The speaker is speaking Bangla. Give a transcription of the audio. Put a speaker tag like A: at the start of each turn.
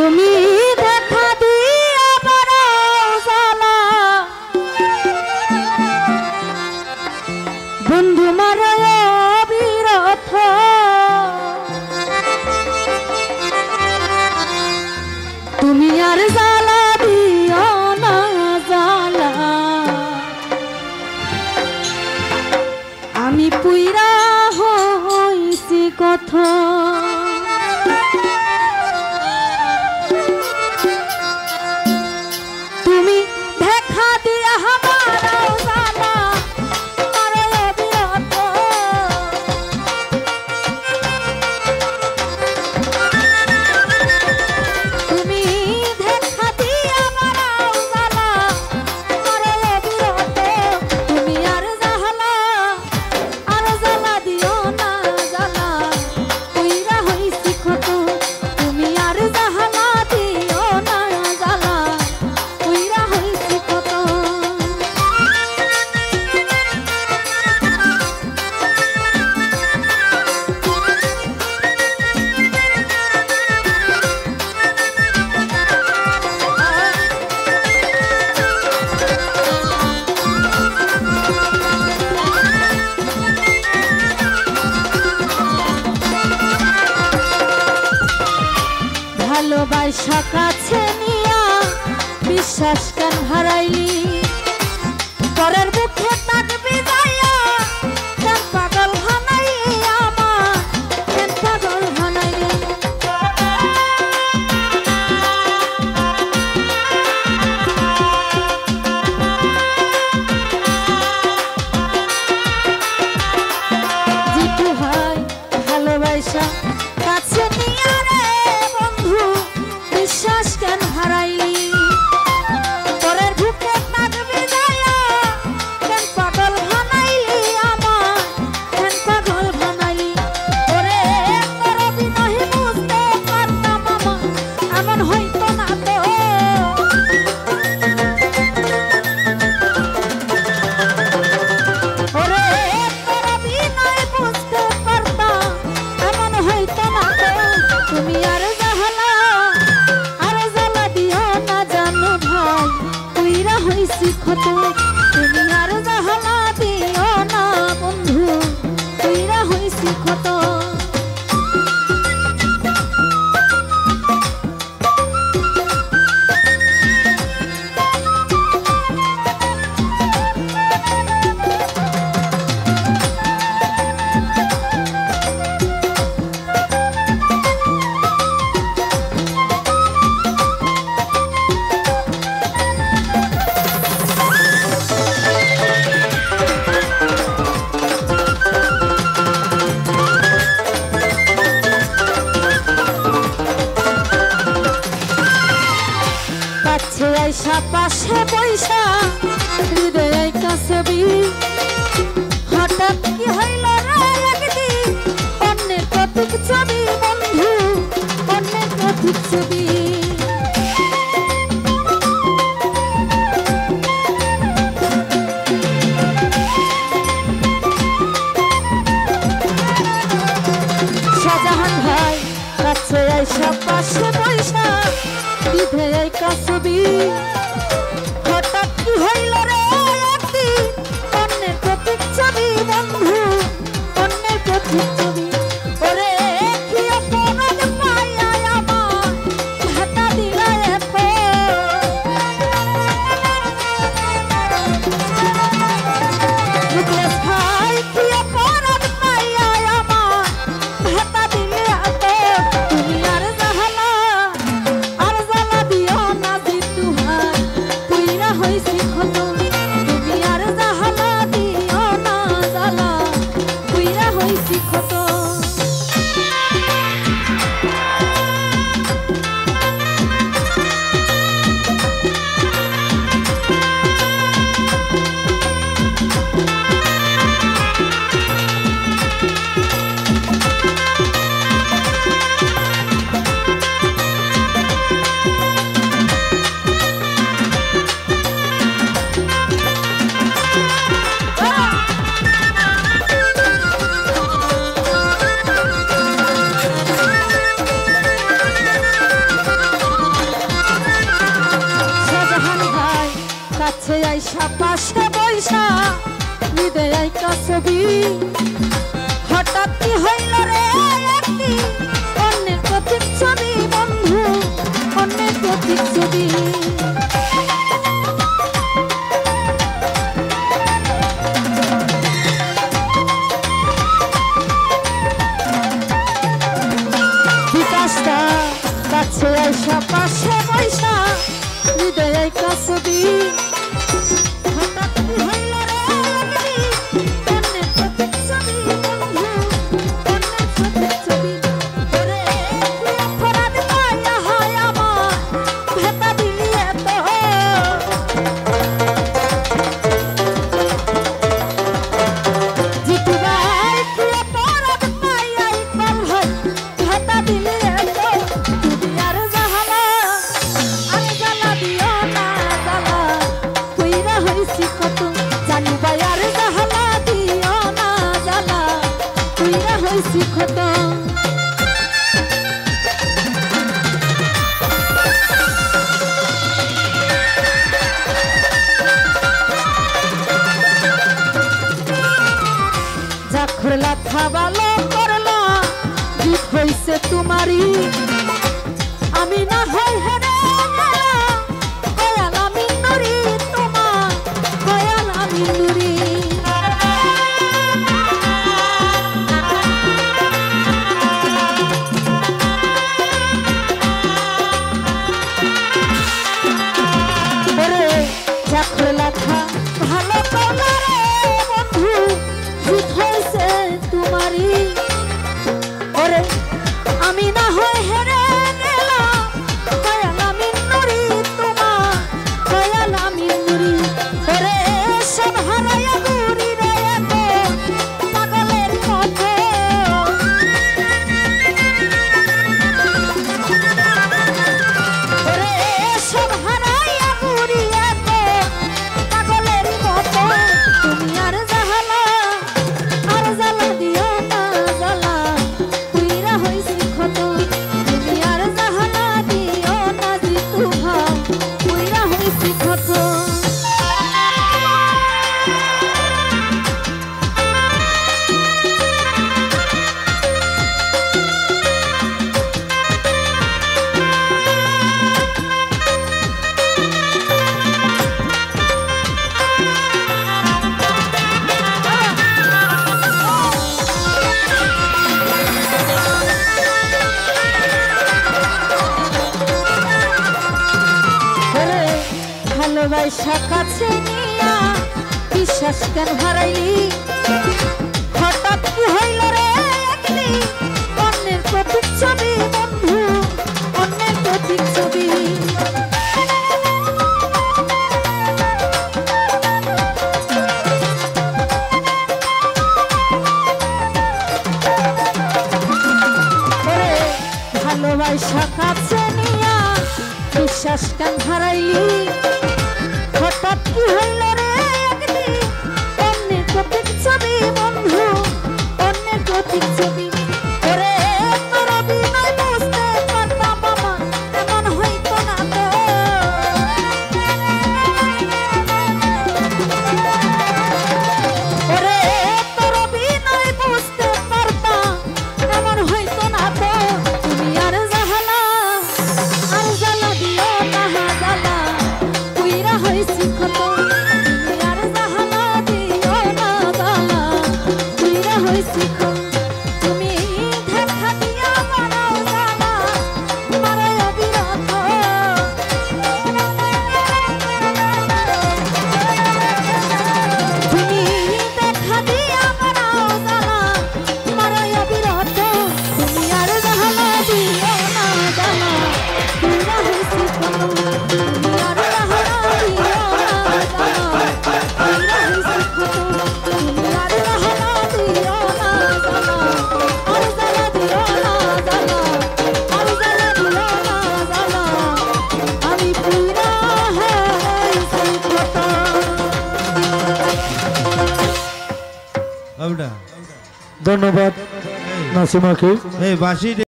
A: তুমি দেখা দিয়া বড় জ্বালা বন্ধু মারায় বিরথ তুমি আর জ্বালা দিও না জ্বালা আমি পুইরা হইছি কথা ভালোবাসা কাছে নিয়া বিশ্বাস কেন হারাইলি পরের বুকে থাকবি যাইয়া কেন পাগল বানাইলি আমার কেন পাগল বানাইলি জিতু ভাই ভালোবাসা কাছে নিয়া বিশ্বাস কেন হারাইলি পরের বুকে থাকবি যাইয়া কেন পাগল বানাইলি আমার কেন পাগল বানাইলি ওরে তোর বিনয় বুঝতে পারতাম মামা এমন হইতো না তো ওরে তোর বিনয় বুঝতে পারতাম এমন হইতো না তো তুমি আর তুমি আর জাহালা দিও না বন্ধু তুইরা হইছি ক্ষত আইসা পাশে বৈশা হৃদয় কাছে হঠাৎ কি হইল রে একদিন অন্যের প্রতীক ছবি বন্ধু অন্যের প্রতীক ছবি শাহজাহান ভাই কাছে আইসা পাশে বৈশা হৃদয় কাছে হঠাৎ কি হইল রে একদিন অন্যের প্রতীক ছবি বন্ধু অন্যের প্রতীক ছবি ওরে কি অপরাধ পাইয়া আমার হাতা দিলা এত মুকেশ ভাই কি অপরাধ পাইয়া আমার হাতা দিলে এত তুমি আর জাহালা আর জ্বালা দিও না জিতু ভাই তুইরা হইছি ক্ষত তুমি আর জাহালা দিও না জ্বালা তুইরা হইছি ক্ষত কাছে আইসা পাশে বৈশা হৃদয় একটা ছবি হঠাৎ কি হইল রে একটি অন্যের প্রতিচ্ছবি বন্ধু অন্যের প্রতিচ্ছবি বিকাশটা কাছে আইসা পাশে বৈশা হৃদয় একটা ছবি ভালো করলা জিত হইছে তোমারই আমি না হয় হেরে কয়াল আমি নুরি তোমার কয়াল আমি নুরি ভালো করলা রে বন্ধু জিত হইছে তোমারই ওরে আমি না হয় হেরে গেলাম কয়াল আমি নুরি তোমার কয়াল আমি নুরি ওরে সব হারাইয়া ঘুরি রে পাগলের মতো ওরে সব হারাইয়া ঘুরি পাগলের মতো তুমি আর জাহালা আর জ্বালা দিও না জ্বালা তুইরা হইছি ক্ষত তুমি আর জাহালা দিও না জিতু ভাই তুইরা হইছি ক্ষত ভালোবাসা কাছে নিয়া বিশ্বাস কেন হারাইলি হঠাৎ কি হইল রে একলি অন্যের প্রতিচ্ছবি বন্ধু অন্যের প্রতিচ্ছবি ভালোবাসা কাছে নিয়া বিশ্বাস কেন হারাইলি হঠাৎ কি হইল রে একদিন অন্যের প্রতিচ্ছবি বন্ধু অন্যের প্রতিচ্ছবি ওরে তোর বিনয় বুঝতে পারতাম মামা এমন হইতো না তো ওরে তোর বিনয় বুঝতে পারতাম এমন হইতো না তো তুমি আর জাহালা দিও না জ্বালা তুইরা হইছি ক্ষত তুমি আর জাহালা দিও না জ্বালা তুইরা হইছি ক্ষত তুমি দেখা দিয়া মারাও জ্বালা মারাই অবিরত তুমি দেখা দিয়া মারাও জ্বালা মারাই অবিরত তুমি আর জাহালা দিও না জ্বালা তুইরা হইছি ক্ষত তুমি আর জাহালা দিও না জ্বালা তুইরা হইছি ক্ষত তুমি আর জাহালা দিও না জ্বালা আর জ্বালা দিও না জ্বালা আর জ্বালা দিও না জ্বালা আমি পুরা হইছি ক্ষত
B: ধন্যবাদ নাসিমাকে।